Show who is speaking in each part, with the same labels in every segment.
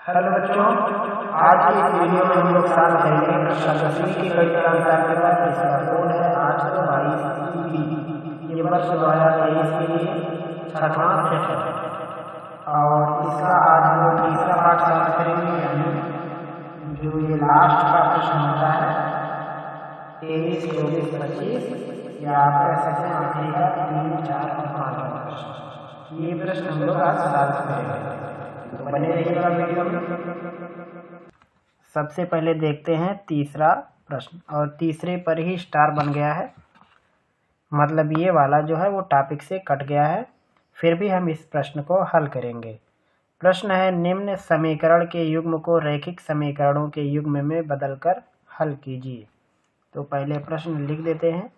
Speaker 1: Hello बच्चों, आज की इस वीडियो में हम लोग साथ करेंगे शब्दश्री की गणित का अंतर के बाद इसका कोड है 822 ये वर्ष 2023 के लिए छठवां सेशन है और इसका आज हम लोग तीसरा पाठ सॉल्व करेंगे। यानी जो ये लास्ट का प्रश्न होता है 23, 24, 25 या आप कह सकते हैं आखिरी का 3, 4 और 5 वाला प्रश्न, ये प्रश्न हम लोग आज सॉल्व करेंगे, तो बने रहिएगा वीडियो में। सबसे पहले देखते हैं तीसरा प्रश्न, और तीसरे पर ही स्टार बन गया है, मतलब ये वाला जो है वो टॉपिक से कट गया है। फिर भी हम इस प्रश्न को हल करेंगे। प्रश्न है निम्न समीकरण के युग्म को रैखिक समीकरणों के युग्म में बदलकर हल कीजिए। तो पहले प्रश्न लिख देते हैं।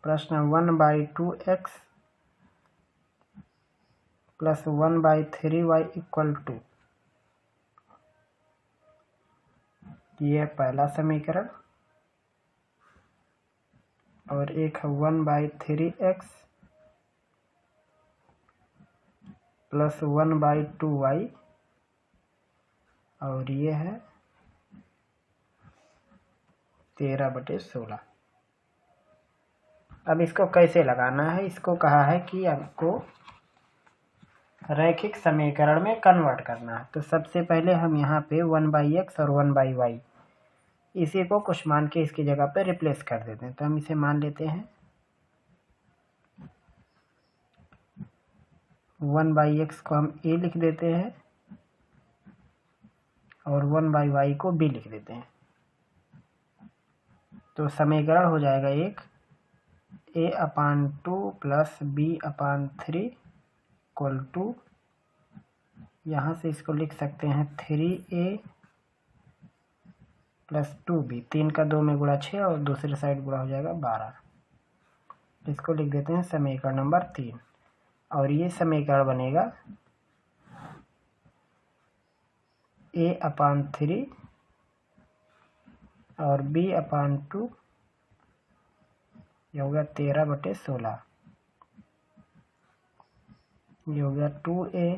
Speaker 1: प्रश्न 1/2x plus 1/3y equal to, ये है पहला समीकरण, और एक है 1/3x प्लस 1/2y, और ये है 13/16। अब इसको कैसे लगाना है, इसको कहा है कि आपको रैखिक समीकरण में कन्वर्ट करना है। तो सबसे पहले हम यहाँ पे 1/x और 1/y इसी को कुछ मान के इसकी जगह पे रिप्लेस कर देते हैं। तो हम इसे मान लेते हैं 1/x को हम a लिख देते हैं और 1/y को b लिख देते हैं। तो समीकरण हो जाएगा एक a/2 plus b/3 equal to, यहाँ से इसको लिख सकते हैं 3a प्लस 2b, 3 का 2 में गुणा 6 और दूसरी साइड गुणा हो जाएगा 12। इसको लिख देते हैं समीकरण नंबर 3, और ये समीकरण बनेगा a/3 और b/2, ये हो गया 13/16, ये हो गया 2a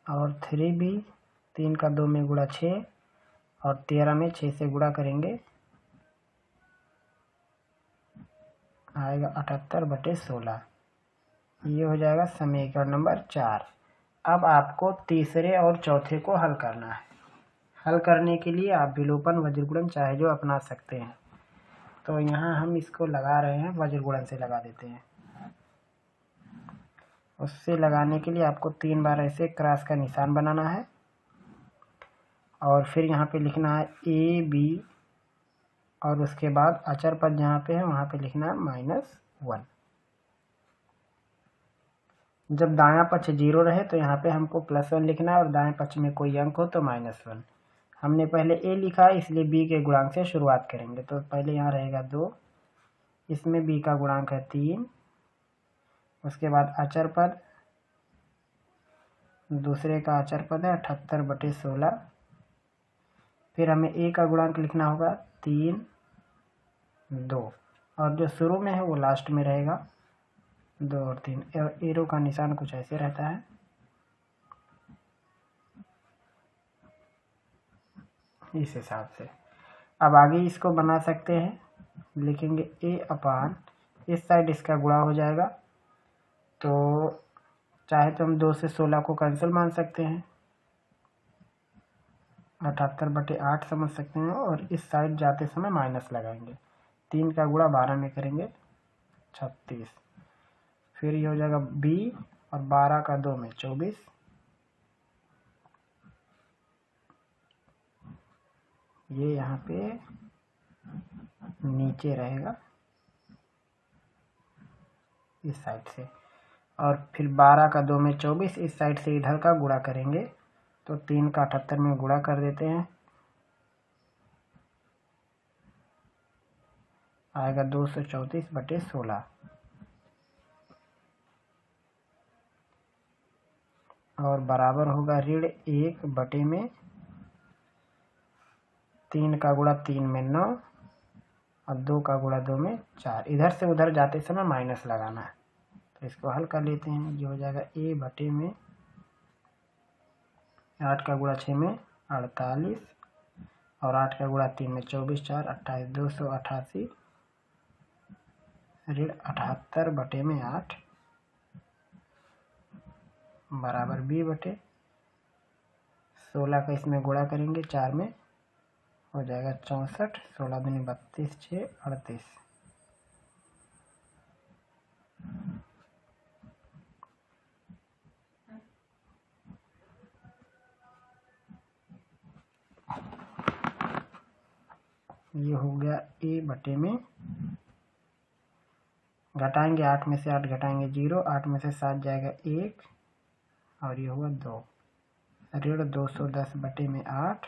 Speaker 1: और 3b, 3 का 2 में गुणा 6 और 13 में 6 से गुणा करेंगे, आएगा 78/16। ये हो जाएगा समीकरण नंबर 4। अब आपको तीसरे और चौथे को हल करना है। हल करने के लिए आप विलोपन वज्रगुणन चाहे जो अपना सकते हैं। तो यहाँ हम इसको लगा रहे हैं, वज्रगुणन से लगा देते हैं। उससे लगाने के लिए आपको 3 बार ऐसे क्रॉस का निशान बनाना है, और फिर यहाँ पे लिखना है a b, और उसके बाद अचर पद जहाँ पे है वहाँ पे लिखना है -1। जब दायां पक्ष 0 रहे तो यहाँ पे हमको +1 लिखना है, और दाएं पक्ष में कोई अंक हो तो -1। हमने पहले a लिखा है, इसलिए b के गुणांक से शुरुआत करेंगे। तो पहले यहाँ रहेगा 2, इसमें b का गुणांक है 3, उसके बाद अचर पद, दूसरे का अचर पद है 78/16, फिर हमें a का गुणांक लिखना होगा 3, 2, और जो शुरू में है वो लास्ट में रहेगा 2 और 3, और एरो का निशान कुछ ऐसे रहता है। इस हिसाब से अब आगे इसको बना सकते हैं, लिखेंगे a/, इस साइड इसका गुणा हो जाएगा, तो चाहे तो हम 2 से 16 को कैंसिल मान सकते हैं, 78/8 समझ सकते हैं, और इस साइड जाते समय माइनस लगाएंगे। 3 का गुणा 12 में करेंगे 36, फिर ये हो जाएगा b, और 12 का 2 में 24, ये यहाँ पे नीचे रहेगा इस साइड से, और फिर 12 का 2 में 24, इस साइड से इधर का गुणा करेंगे, तो 3 का 78 में गुणा कर देते हैं, आएगा 234/16, और बराबर होगा ऋण 1/3 का गुणा 3 में 9, और 2 का गुणा 2 में 4। इधर से उधर जाते समय माइनस लगाना है, तो इसको हल कर लेते हैं। ये हो जाएगा a बटे में 8 का गुणा 6 में 48 और 8 का गुणा 3 में 24, 4 28, 288 ऋण 78 बटे में 8 बराबर b बटे 16 का इसमें गुणा करेंगे 4 में हो जाएगा 64, 16 दूनी 32, 6 38। ये हो गया a बटे में, घटाएंगे 8 में से 8 घटाएंगे 0, 8 में से 7 जाएगा 1 और ये हुआ 2 ऋण 210 बटे में 8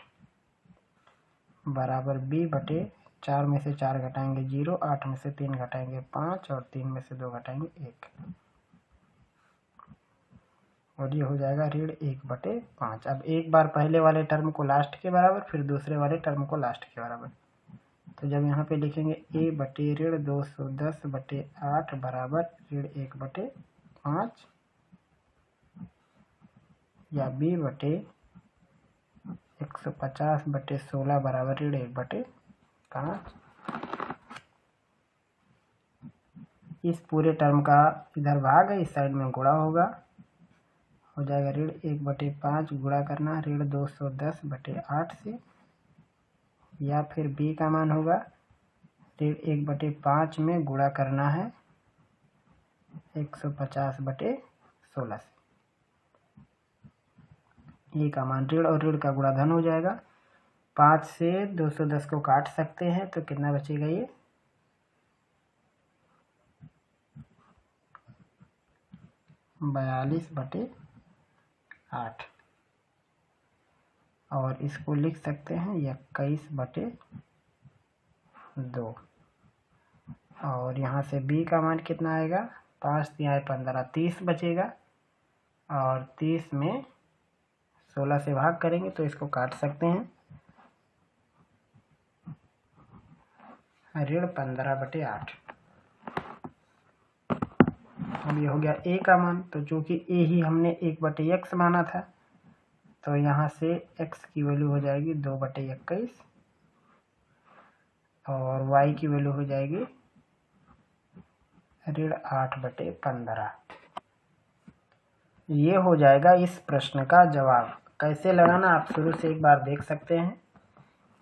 Speaker 1: बराबर b बटे 4 में से 4 घटाएंगे 0, 8 में से 3 घटाएंगे 5 और 3 में से 2 घटाएंगे 1 और ये हो जाएगा ऋण 1 बटे 5। अब एक बार पहले वाले टर्म को लास्ट के बराबर, फिर दूसरे वाले टर्म को लास्ट के बराबर। तो जब यहाँ पे लिखेंगे a बटे ऋण 210 बटे 8 बराबर ऋण 1 बटे 5 या b बटे 150 बटे 16 बराबर ऋण 1 बटे 5। इस पूरे टर्म का इधर भाग है, इस साइड में गुणा होगा, हो जाएगा ऋण 1 बटे 5 गुणा करना ऋण 210 बटे 8 से, या फिर b का मान होगा ऋण 1 बटे 5 में गुणा करना है 150 बटे 16 से। ये का मान ऋण और ऋण का गुणा धन हो जाएगा। 5 से 210 को काट सकते हैं तो कितना बचेगा, ये 42 बटे 8 और इसको लिख सकते हैं 21 बटे 2 और यहाँ से b का मान कितना आएगा, 5 तिहाई 15 30 बचेगा और 30 में 16 से भाग करेंगे तो इसको काट सकते हैं ऋण 15 बटे 8। अब ये हो गया a का मान, तो चूंकि a ही हमने 1 बटे x माना था तो यहाँ से x की वैल्यू हो जाएगी 2 बटे 21 और y की वैल्यू हो जाएगी ऋण 8 बटे 15। ये हो जाएगा इस प्रश्न का जवाब। कैसे लगाना आप शुरू से एक बार देख सकते हैं।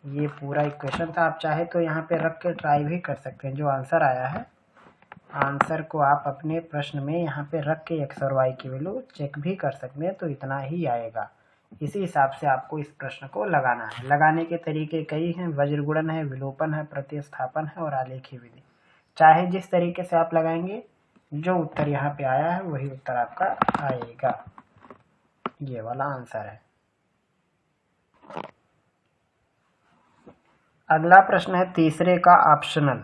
Speaker 1: ये पूरा इक्वेशन था, आप चाहे तो यहाँ पे रख के ट्राई भी कर सकते हैं। जो आंसर आया है, आंसर को आप अपने प्रश्न में यहाँ पे रख के x और y की वैल्यू चेक भी कर सकते हैं, तो इतना ही आएगा। इसी हिसाब से आपको इस प्रश्न को लगाना है। लगाने के तरीके कई हैं, वज्रगुणन है, विलोपन है, प्रतिस्थापन है और आलेखी विधि। चाहे जिस तरीके से आप लगाएंगे, जो उत्तर यहाँ पे आया है वही उत्तर आपका आएगा। ये वाला आंसर है। अगला प्रश्न है तीसरे का ऑप्शनल।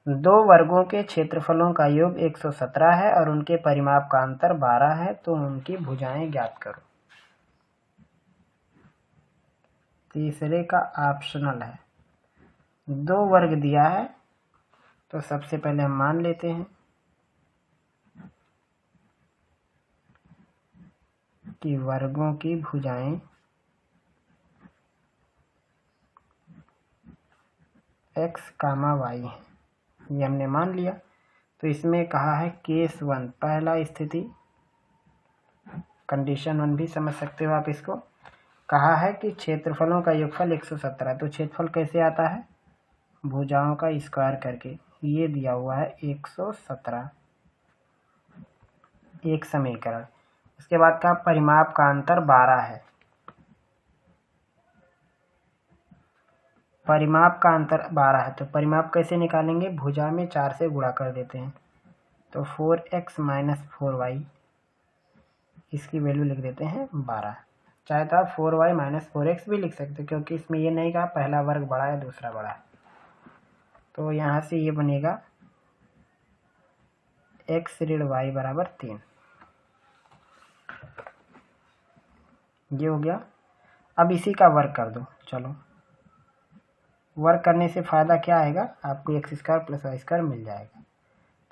Speaker 1: 2 वर्गों के क्षेत्रफलों का योग 117 है और उनके परिमाप का अंतर 12 है, तो उनकी भुजाएं ज्ञात करो। तीसरे का ऑप्शनल है, 2 वर्ग दिया है, तो सबसे पहले हम मान लेते हैं कि वर्गों की भुजाएं x, y है। ये हमने मान लिया। तो इसमें कहा है केस 1, पहला स्थिति, कंडीशन 1 भी समझ सकते हो आप इसको। कहा है कि क्षेत्रफलों का योगफल 117, तो क्षेत्रफल कैसे आता है, भुजाओं का स्क्वायर करके। ये दिया हुआ है 117, एक समीकरण। उसके बाद का परिमाप का अंतर 12 है। परिमाप का अंतर 12 है, तो परिमाप कैसे निकालेंगे, भुजा में 4 से गुणा कर देते हैं, तो 4x माइनस 4y, इसकी वैल्यू लिख देते हैं 12। चाहे तो आप 4y माइनस 4x भी लिख सकते, क्योंकि इसमें ये नहीं कहा पहला वर्ग बड़ा है दूसरा बड़ा है। तो यहाँ से ये बनेगा x ऋण y बराबर 3। ये हो गया। अब इसी का वर्ग कर दो। चलो, वर्ग करने से फ़ायदा क्या आएगा, आपको x² + y² मिल जाएगा।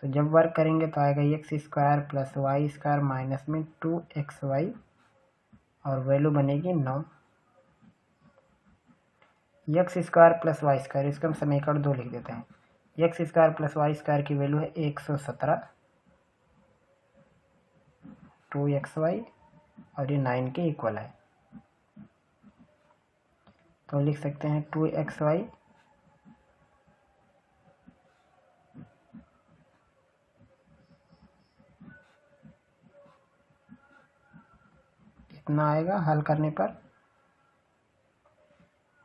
Speaker 1: तो जब वर्क करेंगे तो आएगा x square plus y square minus में 2xy और वैल्यू बनेगी 9। X square plus y square, इसका हम समीकरण 2 लिख देते हैं। X square plus y square की वैल्यू है 117 2xy और ये 9 के इक्वल है, तो लिख सकते हैं 2xy कितना आएगा हल करने पर,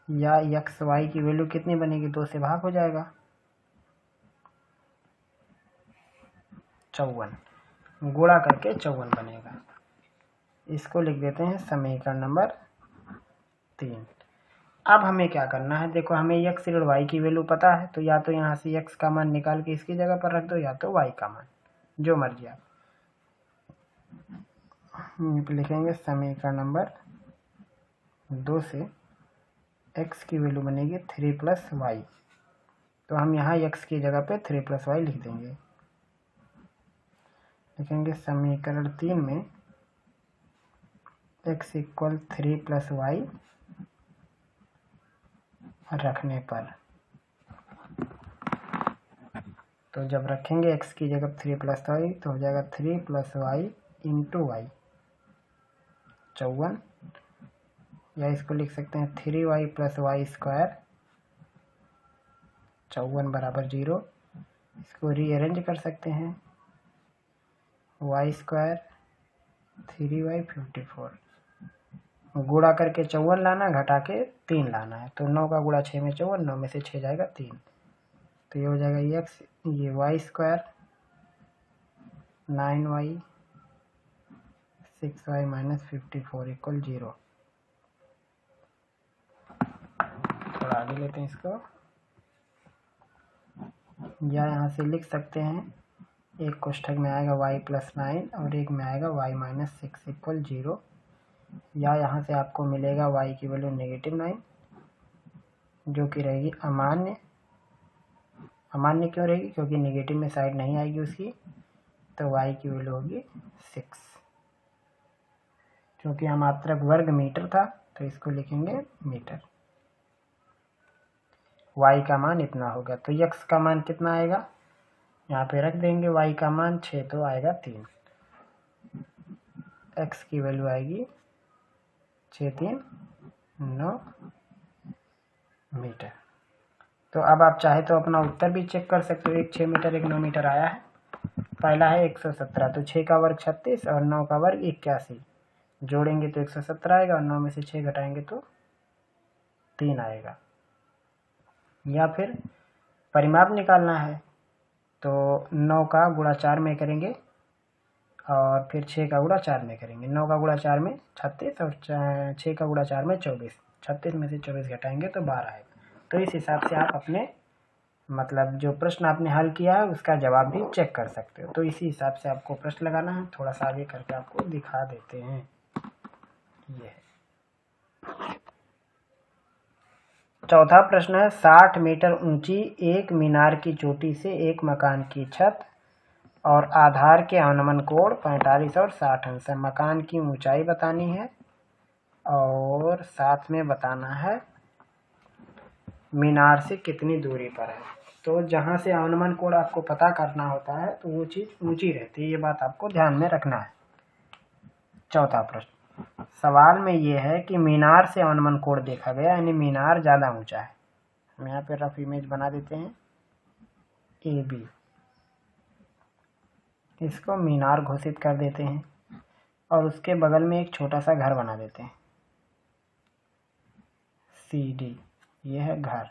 Speaker 1: या एक्स वाई की वैल्यू कितनी बनेगी, 2 से भाग हो जाएगा, 54 गुणा करके 54 बनेगा। इसको लिख देते हैं समीकरण नंबर 3। अब हमें क्या करना है, देखो हमें एक्स और वाई की वैल्यू पता है, तो या तो यहाँ से एक्स का मान निकाल के इसकी जगह पर रख दो या तो वाई का मान, जो मर्जी आप। लिखेंगे समीकरण नंबर 2 से x की वैल्यू बनेगी 3 + y, तो हम यहाँ x की जगह पे 3 + y लिख देंगे। लिखेंगे समीकरण 3 में x = 3 + y रखने पर, तो जब रखेंगे x की जगह 3 + y तो हो जाएगा 3 + y × y 54, या इसको लिख सकते हैं 3y + y स्क्वायर 54 बराबर 0। इसको रीअरेंज कर सकते हैं, y स्क्वायर 3y 54, गुणा करके 54 लाना, घटा के 3 लाना है, तो 9 का गुणा 6 में 54, 9 में से 6 जाएगा 3, तो ये हो जाएगा x, ये y स्क्वायर 9y 6y - 54 = 0। थोड़ा आगे लेते हैं इसको, या यहाँ से लिख सकते हैं, एक कोष्ठक में आएगा y + 9 और एक में आएगा y - 6 = 0, या यहाँ से आपको मिलेगा y की वैल्यू -9 जो कि रहेगी अमान्य। अमान्य क्यों रहेगी, क्योंकि नेगेटिव में साइड नहीं आएगी उसकी, तो y की वैल्यू होगी 6। क्योंकि यहाँ मात्रक वर्ग मीटर था तो इसको लिखेंगे मीटर। y का मान इतना होगा, तो x का मान कितना आएगा, यहाँ पे रख देंगे y का मान 6, तो आएगा 3, x की वैल्यू आएगी 6 3 9 मीटर। तो अब आप चाहे तो अपना उत्तर भी चेक कर सकते हो, एक 6 मीटर एक 9 मीटर आया है। पहला है 117, तो 6 का वर्ग 36 और 9 का वर्ग 81, जोड़ेंगे तो 117 आएगा और 9 में से 6 घटाएंगे तो 3 आएगा। या फिर परिमाप निकालना है तो 9 का गुणा 4 में करेंगे और फिर 6 का गुणा 4 में करेंगे। 9 का गुणा 4 में 36 और 6 का गुणा 4 में 24, 36 में से 24 घटाएंगे तो 12 आएगा। तो इस हिसाब से आप अपने मतलब जो प्रश्न आपने हल किया है उसका जवाब भी चेक कर सकते हो। तो इसी हिसाब से आपको प्रश्न लगाना है। थोड़ा सा आगे करके आपको दिखा देते हैं। ये चौथा प्रश्न है, 60 मीटर ऊंची एक मीनार की चोटी से एक मकान की छत और आधार के अनुमान कोण 45 और 60 अंश है। मकान की ऊंचाई बतानी है और साथ में बताना है मीनार से कितनी दूरी पर है। तो जहां से अनुमान कोण आपको पता करना होता है तो वो चीज ऊंची रहती है, ये बात आपको ध्यान में रखना है। चौथा प्रश्न, सवाल में ये है कि मीनार से अनुमान कोण देखा गया, यानी मीनार ज्यादा ऊंचा है। हम यहाँ पे रफ इमेज बना देते हैं AB, इसको मीनार घोषित कर देते हैं और उसके बगल में एक छोटा सा घर बना देते हैं CD, ये है घर।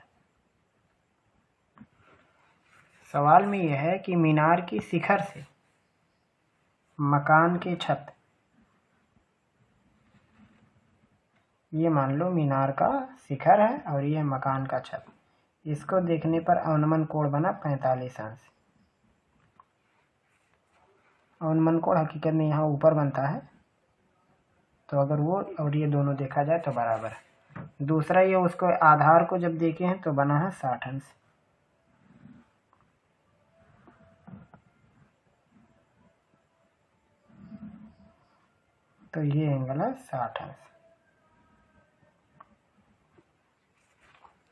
Speaker 1: सवाल में यह है कि मीनार की शिखर से मकान की छत, ये मान लो मीनार का शिखर है और ये मकान का छत, इसको देखने पर अनुमान कोण बना 45 अंश। अनुमान कोण हकीकत में यहाँ ऊपर बनता है, तो अगर वो और ये दोनों देखा जाए तो बराबर है। दूसरा ये उसको आधार को जब देखे हैं तो बना है 60 अंश। तो ये एंगल है 60 अंश।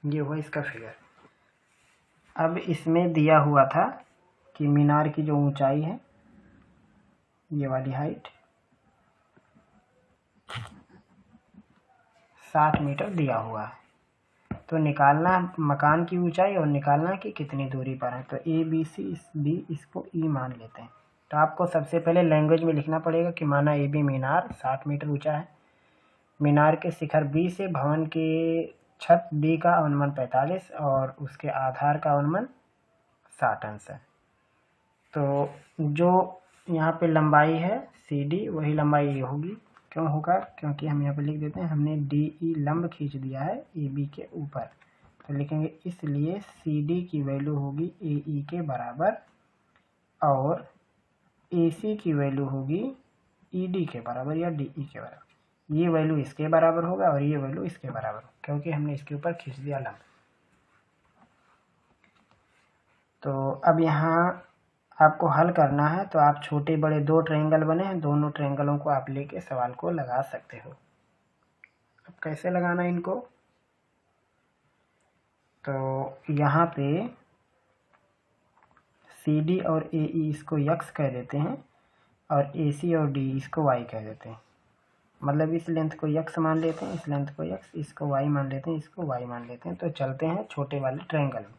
Speaker 1: ये हुआ इसका फिगर। अब इसमें दिया हुआ था कि मीनार की जो ऊंचाई है, ये वाली हाइट 60 मीटर दिया हुआ है। तो निकालना मकान की ऊंचाई और निकालना कि कितनी दूरी पर है। तो ए बी सी इस बी इसको ई मान लेते हैं। तो आपको सबसे पहले लैंग्वेज में लिखना पड़ेगा कि माना ए बी मीनार 60 मीटर ऊंचा है। मीनार के शिखर बी से भवन के छत डी का अनुमान 45 और उसके आधार का अनुमान 60 अंश है। तो जो यहाँ पे लंबाई है सी डी, वही लंबाई ये होगी। क्यों होगा? क्योंकि हम यहाँ पे लिख देते हैं, हमने डी ई लंब खींच दिया है ए बी के ऊपर, तो लिखेंगे इसलिए सी डी की वैल्यू होगी ए ई के बराबर और ए सी की वैल्यू होगी ई डी के बराबर या डी ई के बराबर। ये वैल्यू इसके बराबर होगा और ये वैल्यू इसके बराबर होगा, क्योंकि हमने इसके ऊपर खींच दिया लंब। तो अब यहाँ आपको हल करना है, तो आप छोटे बड़े दो ट्रायंगल बने हैं, दोनों ट्रायंगलों को आप लेके सवाल को लगा सकते हो। अब कैसे लगाना इनको? तो यहाँ पे सी डी और ए ई इसको यक्स कह देते हैं और ए सी और डी इसको वाई कह देते हैं। मतलब इस लेंथ को यक्स मान लेते हैं, इस लेंथ को यक्स, इसको वाई मान लेते हैं, इसको वाई मान लेते हैं। तो चलते हैं छोटे वाले ट्रायंगल में।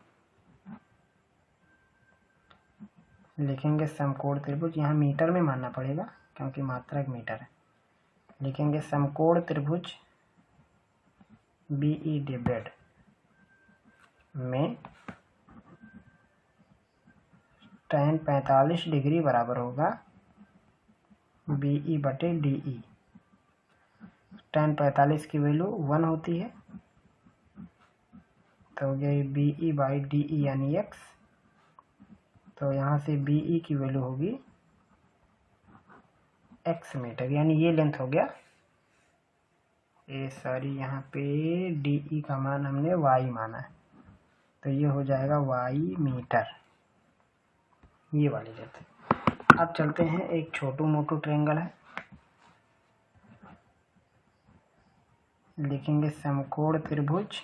Speaker 1: लिखेंगे समकोण त्रिभुज, यहाँ मीटर में मानना पड़ेगा क्योंकि मात्रक मीटर है। लिखेंगे समकोण त्रिभुज बी ई डिवाइड में tan 45 डिग्री बराबर होगा बी ई बटे डी ई। tan 45 की वैल्यू 1 होती है, तो ये B E by D E यानी एक्स। तो यहाँ से बी ई की वैल्यू होगी एक्स मीटर, यानी ये लेंथ हो गया यहाँ पे डी ई का मान हमने वाई माना है, तो ये हो जाएगा वाई मीटर, ये वाली लेंथ। अब चलते हैं, एक छोटू मोटू ट्रायंगल है। लिखेंगे समकोण त्रिभुज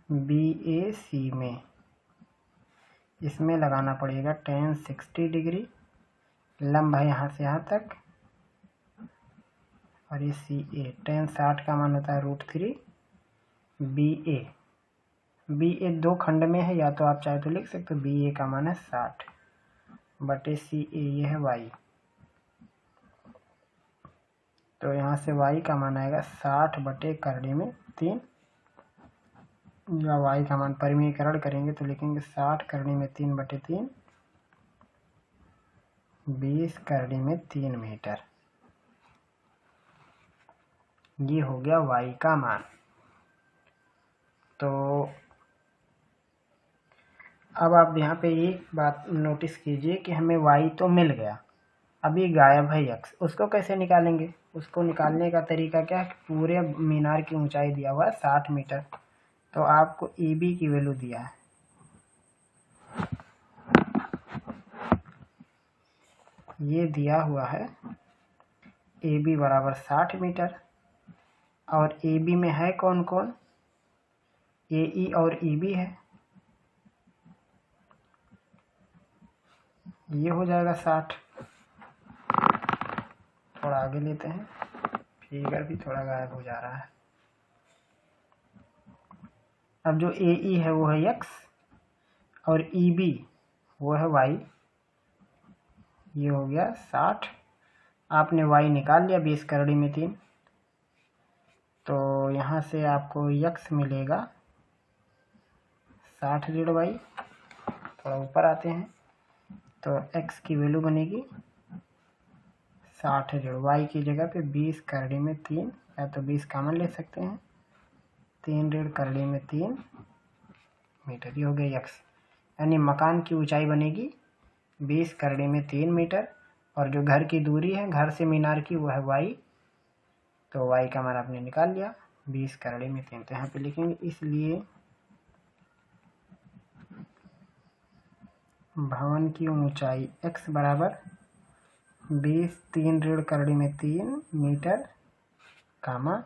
Speaker 1: बी ए सी में, इसमें लगाना पड़ेगा tan 60 डिग्री, लंब है यहाँ से यहाँ तक, और ये सी ए। tan 60 का मान होता है √3 बी ए। बी ए दो खंड में है, या तो आप चाहे तो लिख सकते हो बी ए का मान है 60 बटे सी ए, ये है वाई। तो यहाँ से वाई का मान आएगा 60 बटे करड़ी में 3, या वाई का मान परिमीकरण करेंगे तो लिखेंगे 60 करड़ी में 3 बटे 3, 20 करड़ी में 3 मीटर। ये हो गया वाई का मान। तो अब आप यहाँ पे एक बात नोटिस कीजिए कि हमें वाई तो मिल गया, अभी गायब है एक्स। उसको कैसे निकालेंगे? उसको निकालने का तरीका क्या है? पूरे मीनार की ऊंचाई दिया हुआ है 60 मीटर, तो आपको ए बी की वैल्यू दिया है, ये दिया हुआ है ए बी बराबर 60 मीटर। और ए बी में है कौन कौन? ए ई और ई बी है, ये हो जाएगा 60। थोड़ा आगे लेते हैं, फिगर भी थोड़ा गायब हो जा रहा है। अब जो ए ई है वो है एक्स और ई बी वो है वाई, ये हो गया 60। आपने वाई निकाल लिया 20 करड़ी में 3, तो यहाँ से आपको एक्स मिलेगा 60 ऋण वाई। थोड़ा ऊपर आते हैं, तो एक्स की वैल्यू बनेगी 60 ऋण वाई की जगह पे 20 करड़ी में 3, या तो 20 कॉमन ले सकते हैं, 3 ऋण करड़ी में 3 मीटर, ये हो गया एक्स। यानी मकान की ऊंचाई बनेगी 20 करड़ी में 3 मीटर, और जो घर की दूरी है घर से मीनार की वो है वाई, तो वाई का मान आपने निकाल लिया 20 करड़ी में 3। तो यहाँ पे लिखेंगे इसलिए भवन की ऊंचाई x बराबर 20 3 ऋण करड़ी में 3 मीटर कामा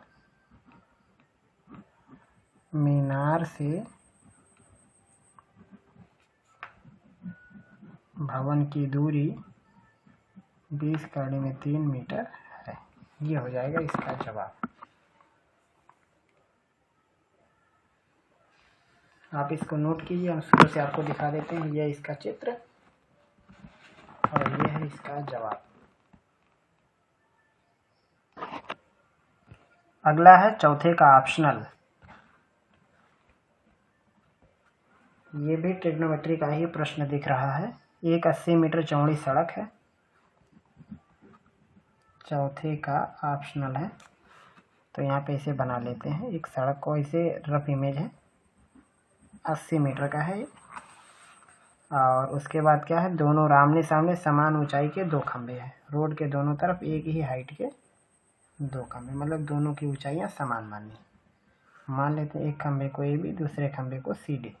Speaker 1: मीनार से भवन की दूरी 20 करड़ी में 3 मीटर है। ये हो जाएगा इसका जवाब। आप इसको नोट कीजिए, हम शुरू से आपको दिखा देते हैं। यह इसका चित्र और यह है इसका जवाब। अगला है चौथे का ऑप्शनल। ये भी ट्रिग्नोमेट्री का ही प्रश्न दिख रहा है। एक 80 मीटर चौड़ी सड़क है। चौथे का ऑप्शनल है, तो यहाँ पे इसे बना लेते हैं। एक सड़क को इसे रफ इमेज है, 80 मीटर का है। और उसके बाद क्या है, दोनों आमने सामने समान ऊंचाई के दो खंभे हैं। रोड के दोनों तरफ एक ही हाइट के दो खंभे, मतलब दोनों की ऊंचाइयां समान माननी। मान लेते हैं एक खंभे को AB, दूसरे खंभे को CD।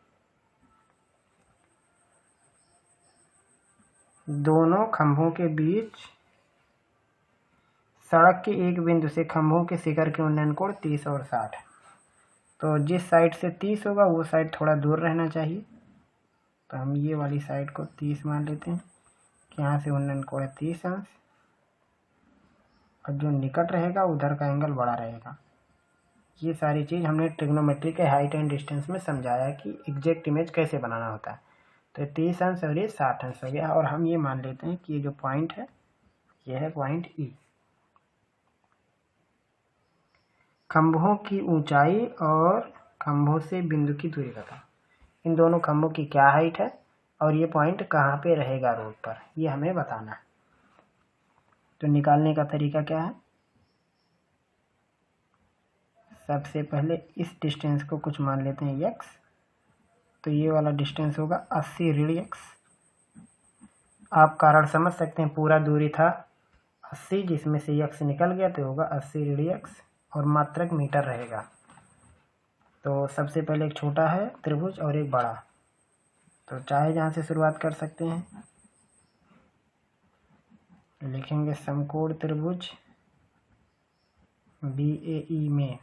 Speaker 1: दोनों खंभों के बीच सड़क के एक बिंदु से खंभों के शिखर के उन्नयन कोण 30 और 60। तो जिस साइड से 30 होगा वो साइड थोड़ा दूर रहना चाहिए। तो हम ये वाली साइड को 30 मान लेते हैं कि यहाँ से उन्नयन कोण है 30 अंश, और जो निकट रहेगा उधर का एंगल बड़ा रहेगा। ये सारी चीज़ हमने ट्रिग्नोमेट्री के हाइट एंड डिस्टेंस में समझाया कि एग्जैक्ट इमेज कैसे बनाना होता है। तो 30 अंश और ये 60 अंश हो गया। और हम ये मान लेते हैं कि ये जो पॉइंट है ये है पॉइंट E। खंभों की ऊंचाई और खंभों से बिंदु की दूरी बताओ। इन दोनों खंभों की क्या हाइट है और ये पॉइंट कहाँ पे रहेगा रोड पर, ये हमें बताना है। तो निकालने का तरीका क्या है, सबसे पहले इस डिस्टेंस को कुछ मान लेते हैं x। तो ये वाला डिस्टेंस होगा 80 ऋण x। आप कारण समझ सकते हैं, पूरा दूरी था 80 जिसमें से x निकल गया तो होगा 80 ऋण x, और मात्रक मीटर रहेगा। तो सबसे पहले एक छोटा है त्रिभुज और एक बड़ा, तो चाहे जहाँ से शुरुआत कर सकते हैं। लिखेंगे समकोण त्रिभुज BAE में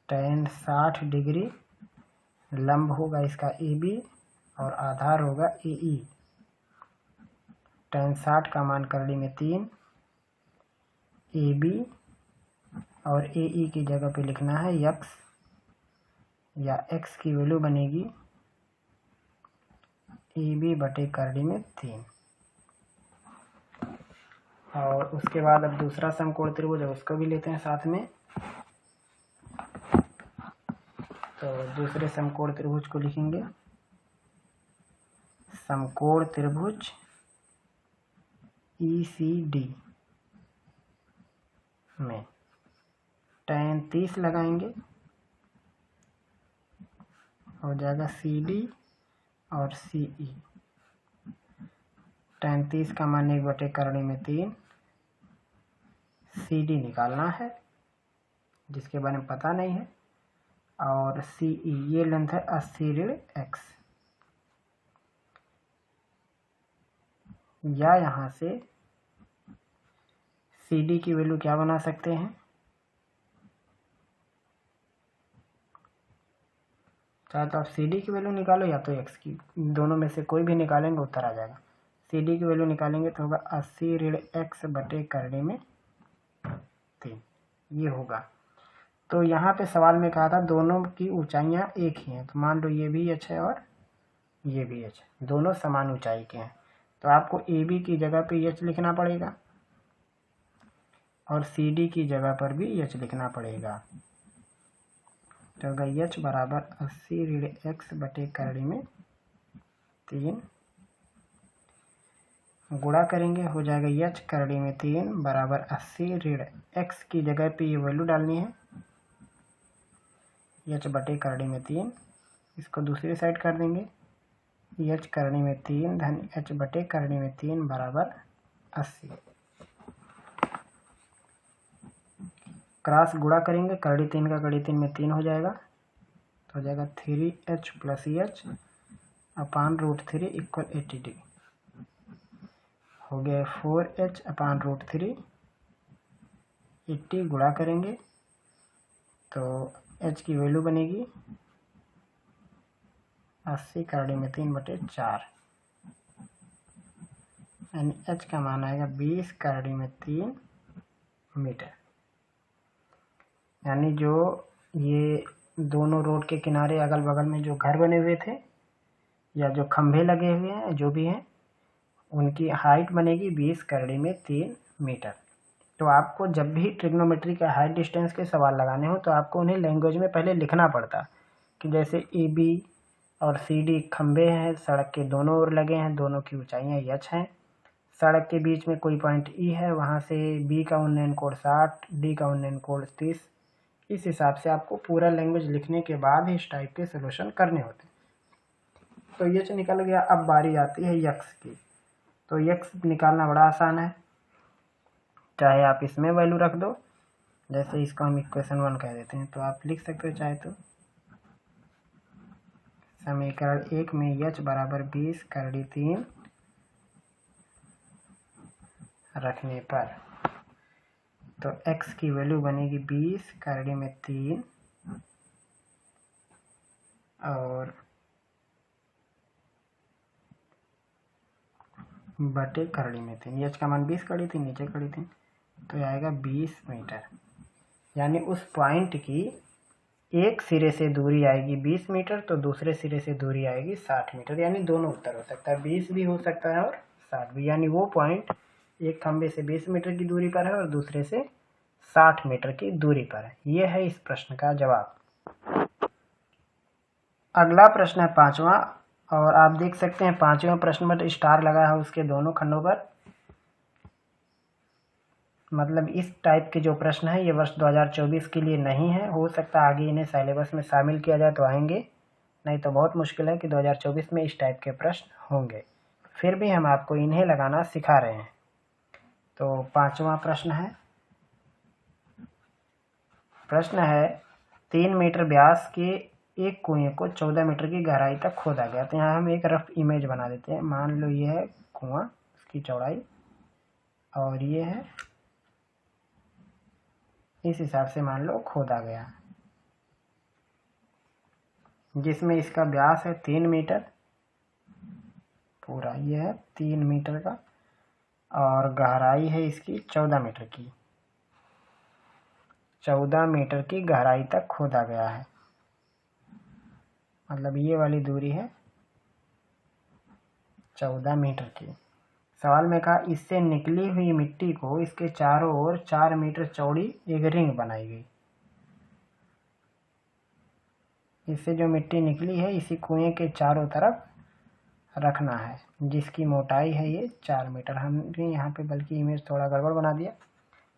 Speaker 1: tan 60 डिग्री, लंब होगा इसका AB और आधार होगा AE। tan 60 का मान करड़ी में 3, AB और AE की जगह पे लिखना है x, या x की वैल्यू बनेगी AB बटे करड़ी में 3। और उसके बाद अब दूसरा समकोण त्रिभुज है, उसको भी लेते हैं साथ में। तो दूसरे समकोण त्रिभुज को लिखेंगे समकोण त्रिभुज ECD में tan 30 लगाएंगे, हो जाएगा CD और CE। tan 30 का मान 1 बटे करड़ी में 3, CD निकालना है जिसके बारे में पता नहीं है, और CE ये लेंथ है 80 ऋण x। या यहाँ से CD की वैल्यू क्या बना सकते हैं, चाहे तो आप CD की वैल्यू निकालो या तो x की, दोनों में से कोई भी निकालेंगे उत्तर आ जाएगा। CD की वैल्यू निकालेंगे तो होगा 80 ऋण x बटे करड़ी में 3, ये होगा। तो यहाँ पे सवाल में कहा था दोनों की ऊंचाइयाँ एक ही हैं, तो मान लो ये भी h है और ये भी h, दोनों समान ऊंचाई के हैं। तो आपको AB की जगह पे h लिखना पड़ेगा और CD की जगह पर भी h लिखना पड़ेगा। तो होगा h बराबर 80 ऋण x बटे करड़ी में 3, गुणा करेंगे हो जाएगा h करड़ी में 3 बराबर 80 ऋण x की जगह पे ये वैल्यू डालनी है h बटे करड़ी में 3। इसको दूसरी साइड कर देंगे, h करड़ी में 3 धन h बटे करड़ी में 3 बराबर 80। क्रॉस गुणा करेंगे, करड़ी 3 का करड़ी 3 में 3 हो जाएगा, तो हो जाएगा 3h प्लस h अपान √3 इक्वल 80 डिग्री। हो गया 4h/√3। 80 गुणा करेंगे तो h की वैल्यू बनेगी 80/3/4, यानी h का मान आएगा 20/3 मीटर। यानी जो ये दोनों रोड के किनारे अगल बगल में जो घर बने हुए थे या जो खंभे लगे हुए हैं जो भी हैं, उनकी हाइट बनेगी 20/3 मीटर। तो आपको जब भी ट्रिग्नोमेट्री का हाइट डिस्टेंस के सवाल लगाने हो तो आपको उन्हें लैंग्वेज में पहले लिखना पड़ता, कि जैसे AB और CD खंभे हैं, सड़क के दोनों ओर लगे हैं, दोनों की ऊंचाइयाँ h हैं, सड़क के बीच में कोई पॉइंट E है, वहाँ से B का उन्नयन कोण 60, D का उन्नयन कोण 30। इस हिसाब से आपको पूरा लैंग्वेज लिखने के बाद ही इस टाइप के सोल्यूशन करने होते हैं। तो h निकल गया। अब बारी आती है x की। तो x निकालना बड़ा आसान है, चाहे आप इसमें वैल्यू रख दो, जैसे इसको हम इक्वेशन 1 कह देते हैं, तो आप लिख सकते हो चाहे तो समीकरण 1 में h बराबर 20/3 रखने पर तो x की वैल्यू बनेगी 20/3 और बटे करड़ी में 3। h का मान 20/3 नीचे करड़ी 3, तो आएगा 20 मीटर। यानी उस पॉइंट की एक सिरे से दूरी आएगी 20 मीटर, तो दूसरे सिरे से दूरी आएगी 60 मीटर। यानी दोनों उत्तर हो सकता है, 20 भी हो सकता है और 60 भी। यानी वो पॉइंट एक खंबे से 20 मीटर की दूरी पर है और दूसरे से 60 मीटर की दूरी पर है। ये है इस प्रश्न का जवाब। अगला प्रश्न है 5वां, और आप देख सकते हैं 5वें प्रश्न पर स्टार लगा है उसके दोनों खंडों पर। मतलब इस टाइप के जो प्रश्न है ये वर्ष 2024 के लिए नहीं है, हो सकता है आगे इन्हें सिलेबस में शामिल किया जाए तो आएंगे, नहीं तो बहुत मुश्किल है कि 2024 में इस टाइप के प्रश्न होंगे। फिर भी हम आपको इन्हें लगाना सिखा रहे हैं। तो 5वां प्रश्न है, प्रश्न है 3 मीटर व्यास के एक कुएं को 14 मीटर की गहराई तक खोदा गया। तो यहाँ हम एक रफ इमेज बना देते हैं। मान लो ये है कुआं, उसकी चौड़ाई, और ये है, इस हिसाब से मान लो खोदा गया, जिसमें इसका व्यास है 3 मीटर पूरा, ये है 3 मीटर का, और गहराई है इसकी 14 मीटर की। 14 मीटर की गहराई तक खोदा गया है, मतलब ये वाली दूरी है 14 मीटर की। सवाल में कहा इससे निकली हुई मिट्टी को इसके चारों ओर 4 मीटर चौड़ी एक रिंग बनाई गई। इससे जो मिट्टी निकली है इसी कुएं के चारों तरफ रखना है, जिसकी मोटाई है ये 4 मीटर। हमने यहाँ पे बल्कि इमेज थोड़ा गड़बड़ बना दिया,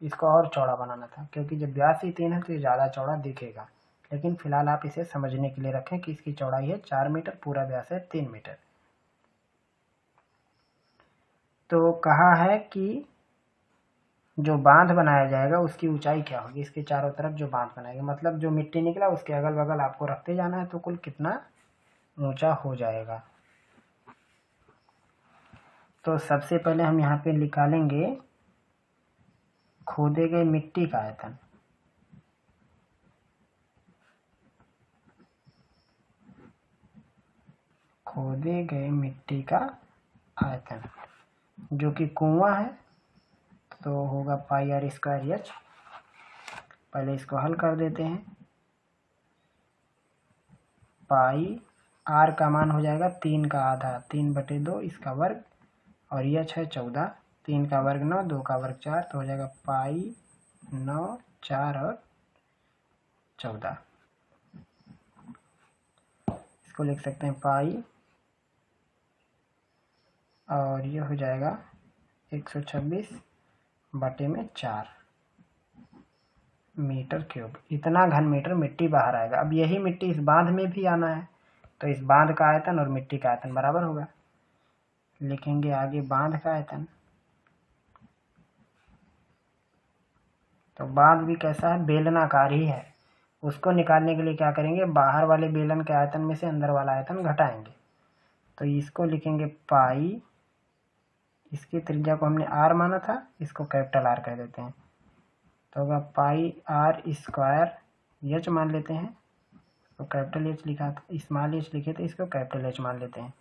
Speaker 1: इसको और चौड़ा बनाना था, क्योंकि जब व्यास ही 3 है तो ये ज़्यादा चौड़ा दिखेगा। लेकिन फिलहाल आप इसे समझने के लिए रखें कि इसकी चौड़ाई है 4 मीटर, पूरा व्यास है 3 मीटर। तो कहा है कि जो बांध बनाया जाएगा उसकी ऊंचाई क्या होगी, इसके चारों तरफ जो बांध बनाएगा, मतलब जो मिट्टी निकला उसके अगल बगल आपको रखते जाना है, तो कुल कितना ऊंचा हो जाएगा। तो सबसे पहले हम यहाँ पे निकालेंगे खोदे गए मिट्टी का आयतन। खोदे गए मिट्टी का आयतन जो कि कुआं है, तो होगा πr² h। पहले इसको हल कर देते हैं। पाई r का मान हो जाएगा 3 का आधा, 3/2 इसका वर्ग, और h है 14, 3 का वर्ग 9, 2 का वर्ग 4, तो हो जाएगा पाई 9, 4 और 14। इसको लिख सकते हैं पाई, और ये हो जाएगा 126/4 मीटर क्यूब। इतना घन मीटर मिट्टी बाहर आएगा। अब यही मिट्टी इस बांध में भी आना है, तो इस बांध का आयतन और मिट्टी का आयतन बराबर होगा। लिखेंगे आगे बांध का आयतन। तो बांध भी कैसा है, बेलनाकार ही है। उसको निकालने के लिए क्या करेंगे, बाहर वाले बेलन के आयतन में से अंदर वाला आयतन घटाएंगे। तो इसको लिखेंगे पाई इसकी त्रिज्या को हमने r माना था, इसको कैपिटल R कह देते हैं, तो होगा पाई r स्क्वायर h मान लेते हैं, तो कैपिटल H लिखा था, स्मॉल h लिखे थे, इसको कैपिटल H मान लेते हैं।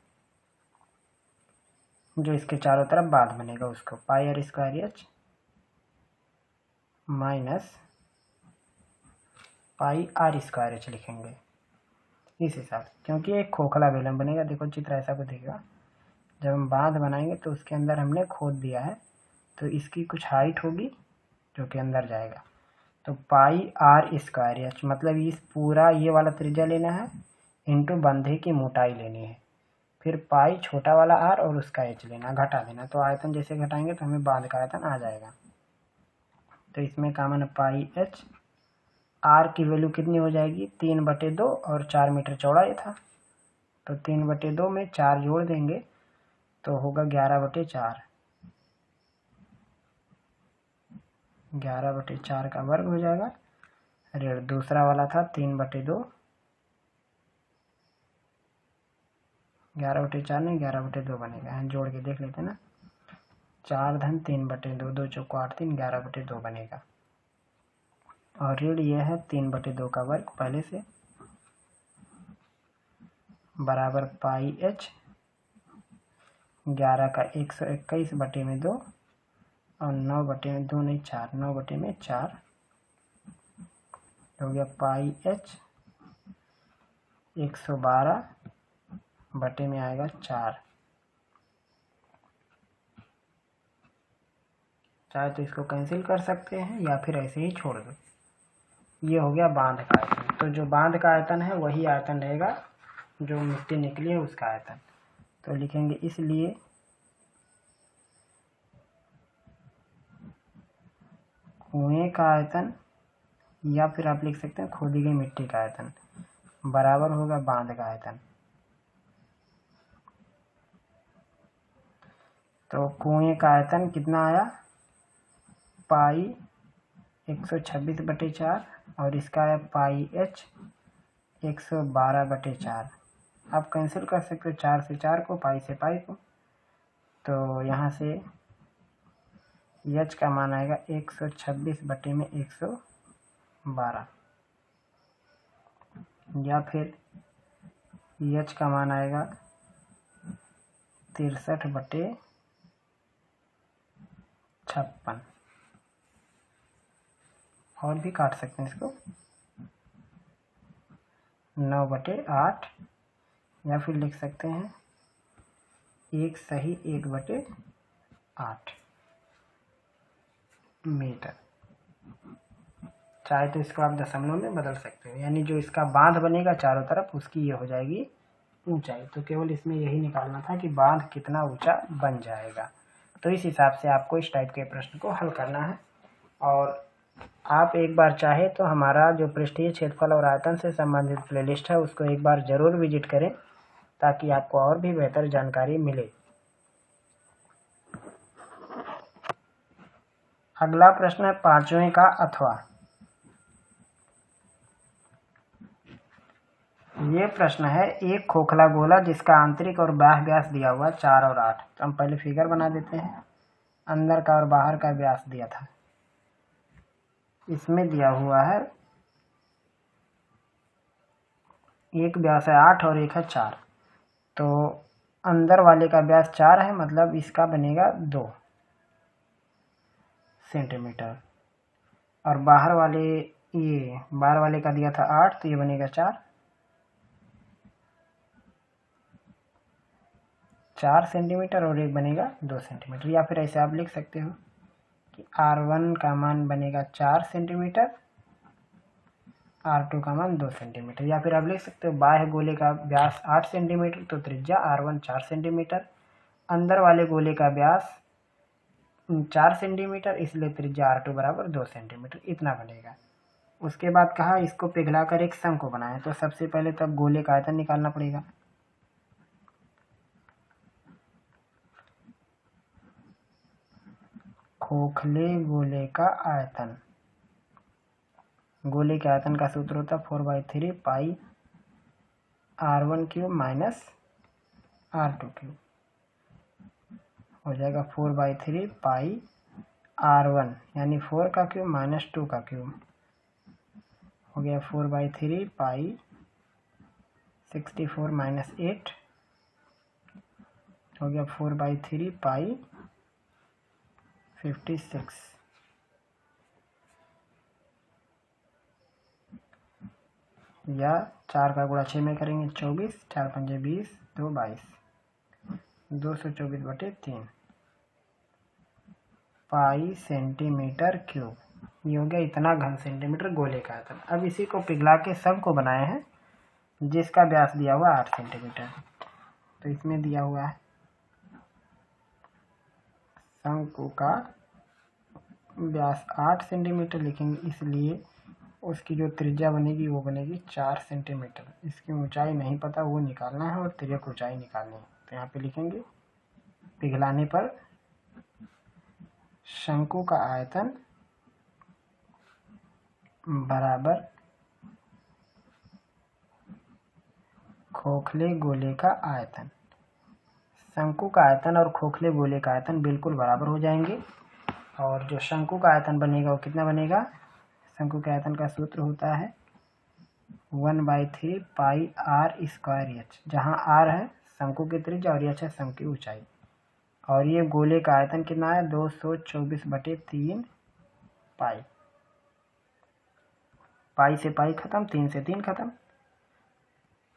Speaker 1: जो इसके चारों तरफ बाँध बनेगा उसको पाई r square h minus pi r square h लिखेंगे इस हिसाब से, क्योंकि एक खोखला बेलन बनेगा। देखो चित्र ऐसा को दिखेगा, जब हम बाँध बनाएंगे तो उसके अंदर हमने खोद दिया है, तो इसकी कुछ हाइट होगी जो कि अंदर जाएगा। तो पाई r स्क्वायर h मतलब इस पूरा ये वाला त्रिज्या लेना है इंटू बंधे की मोटाई लेनी है, फिर पाई छोटा वाला r और उसका h लेना, घटा देना। तो आयतन जैसे घटाएंगे तो हमें बाँध का आयतन आ जाएगा। तो इसमें कॉमन पाई h, r की वैल्यू कितनी हो जाएगी 3/2 और 4 मीटर चौड़ा ये था, तो 3/2 में 4 जोड़ देंगे तो होगा 11/4, 11/4 का वर्ग हो जाएगा। ऋण दूसरा वाला था 3/2, 11/4 नहीं 11/2 बनेगा, हम जोड़ के देख लेते हैं ना, 4 धन 3/2, 2 चौको 8 3, 11/2 बनेगा। और ऋण यह है 3/2 का वर्ग पहले से, बराबर पाई h 11 का 121/2 और 9/2 नहीं 4, 9/4 हो गया पाई h 112 आएगा 4। चाहे तो इसको कैंसिल कर सकते हैं या फिर ऐसे ही छोड़ दो। ये हो गया बांध का आयतन। तो जो बांध का आयतन है वही आयतन रहेगा जो मिट्टी निकली है उसका आयतन। तो लिखेंगे इसलिए कुएं का आयतन, या फिर आप लिख सकते हैं खोदी गई मिट्टी का आयतन, बराबर होगा बांध का आयतन। तो कुएं का आयतन कितना आया, पाई 126/4 और इसका है पाई h 112/4। आप कैंसिल कर सकते हो 4 से 4 को, पाई से पाई को। तो यहाँ से h का मान आएगा 126/112, या फिर h का मान आएगा 63/56। और भी काट सकते हैं इसको 9/8, या फिर लिख सकते हैं 1 सही 1/8 मीटर। चाहे तो इसको आप दशमलव में बदल सकते हो, यानी जो इसका बांध बनेगा चारों तरफ उसकी ये हो जाएगी ऊंचाई। तो केवल इसमें यही निकालना था कि बांध कितना ऊंचा बन जाएगा। तो इस हिसाब से आपको इस टाइप के प्रश्न को हल करना है। और आप एक बार चाहे तो हमारा जो पृष्ठीय क्षेत्रफल और आयतन से संबंधित प्लेलिस्ट है उसको एक बार जरूर विजिट करें, ताकि आपको और भी बेहतर जानकारी मिले। अगला प्रश्न है 5वें का अथवा। ये प्रश्न है एक खोखला गोला जिसका आंतरिक और बाह्य व्यास दिया हुआ 4 और 8। तो हम पहले फिगर बना देते हैं। अंदर का और बाहर का व्यास दिया था, इसमें दिया हुआ है एक व्यास है 8 और एक है 4। तो अंदर वाले का व्यास 4 है, मतलब इसका बनेगा 2 सेंटीमीटर, और बाहर वाले का दिया था 8, तो ये बनेगा 4 सेंटीमीटर, और एक बनेगा 2 सेंटीमीटर। या फिर ऐसे आप लिख सकते हो कि R1 का मान बनेगा 4 सेंटीमीटर, R2 का मान 2 सेंटीमीटर। या फिर आप लिख सकते हो बाह्य गोले का व्यास 8 सेंटीमीटर, तो त्रिज्या R1 4 सेंटीमीटर, अंदर वाले गोले का व्यास 4 सेंटीमीटर, इसलिए त्रिज्या R2 बराबर 2 सेंटीमीटर, इतना बनेगा। उसके बाद कहा इसको पिघलाकर एक शंकु बनाएं। तो सबसे पहले तब गोले का आयतन निकालना पड़ेगा। खोखले गोले का आयतन, गोले के आयतन का सूत्र होता है 4/3 पाई R1³ माइनस R2³। हो जाएगा 4/3 पाई R1 यानी 4 का क्यूब माइनस 2 का क्यूब हो गया 4/3 पाई 64 माइनस 8 हो गया 4/3 पाई 56 या 4 का गुणा 6 में करेंगे 24 4 पंजे 20 2 22 224/3 पाई सेंटीमीटर क्यूब। ये हो गया इतना घन सेंटीमीटर गोले का आयतन। अब इसी को पिघला के शंकु को बनाए हैं जिसका व्यास दिया हुआ 8 सेंटीमीटर। तो इसमें दिया हुआ है शंकु का व्यास 8 सेंटीमीटर लिखेंगे, इसलिए उसकी जो त्रिज्या बनेगी वो बनेगी 4 सेंटीमीटर। इसकी ऊंचाई नहीं पता, वो निकालना है और तिर्यक ऊंचाई निकालनी है। तो यहाँ पे लिखेंगे पिघलाने पर शंकु का आयतन बराबर खोखले गोले का आयतन। शंकु का आयतन और खोखले गोले का आयतन बिल्कुल बराबर हो जाएंगे। और जो शंकु का आयतन बनेगा वो कितना बनेगा? शंकु के आयतन का सूत्र होता है 1/3 पाई R²h, जहाँ R है शंकु की त्रिज्या और h है शंकु की ऊंचाई। और ये गोले का आयतन कितना है? 224/3 पाई। पाई से पाई खत्म, 3 से 3 खत्म,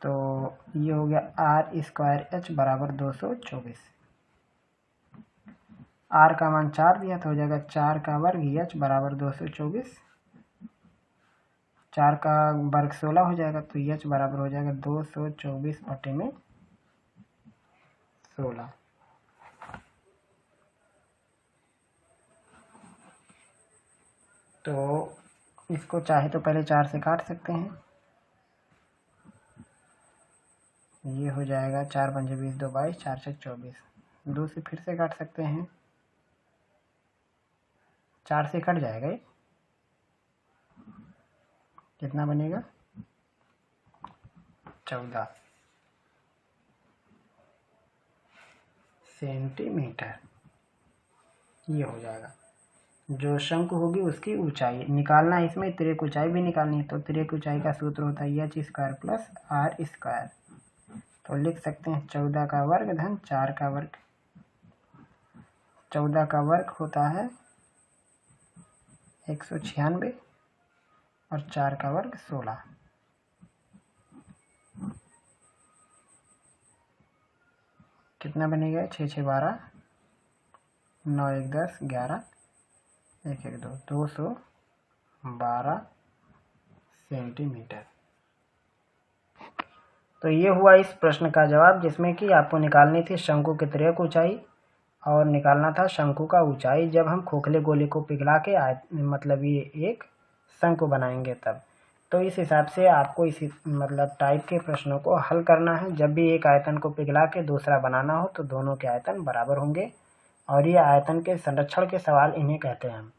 Speaker 1: तो ये हो गया R² बराबर 224। R का मान 4 दिया तो हो जाएगा 4 का वर्ग h बराबर 224। 4 का वर्ग 16 हो जाएगा, तो h बराबर हो जाएगा 224/16। तो इसको चाहे तो पहले 4 से काट सकते हैं। ये हो जाएगा 4 पंजे 20 2 22 4 6 24। 2 से फिर से काट सकते हैं, 4 से कट जाएगा ये। कितना बनेगा? 14 सेंटीमीटर। ये हो जाएगा जो शंकु होगी उसकी ऊंचाई निकालना है। इसमें तिर्यक ऊंचाई भी निकालनी है, तो तिर्यक ऊंचाई का सूत्र होता है h² प्लस R²। तो लिख सकते हैं 14 का वर्ग धन 4 का वर्ग। 14 का वर्ग होता है 196 और 4 का वर्ग 16। कितना बनेगा? 6 6 12 9 1 10 11 1 1 2 212 सेंटीमीटर। तो ये हुआ इस प्रश्न का जवाब, जिसमें कि आपको निकालनी थी शंकु की तिर्यक ऊंचाई और निकालना था शंकु का ऊंचाई जब हम खोखले गोले को पिघला के मतलब ये एक शंकु बनाएंगे तब। तो इस हिसाब से आपको इसी मतलब टाइप के प्रश्नों को हल करना है। जब भी एक आयतन को पिघला के दूसरा बनाना हो तो दोनों के आयतन बराबर होंगे, और ये आयतन के संरक्षण के सवाल इन्हें कहते हैं हम।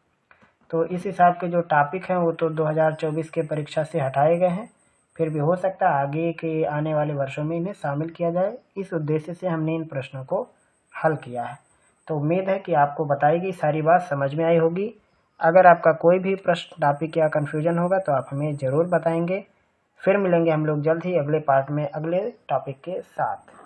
Speaker 1: तो इस हिसाब के जो टॉपिक हैं वो तो 2024 के परीक्षा से हटाए गए हैं, फिर भी हो सकता है आगे के आने वाले वर्षों में इन्हें शामिल किया जाए। इस उद्देश्य से हमने इन प्रश्नों को हल किया है। तो उम्मीद है कि आपको बताई गई सारी बात समझ में आई होगी। अगर आपका कोई भी प्रश्न टॉपिक या कन्फ्यूजन होगा तो आप हमें ज़रूर बताएंगे। फिर मिलेंगे हम लोग जल्द ही अगले पार्ट में अगले टॉपिक के साथ।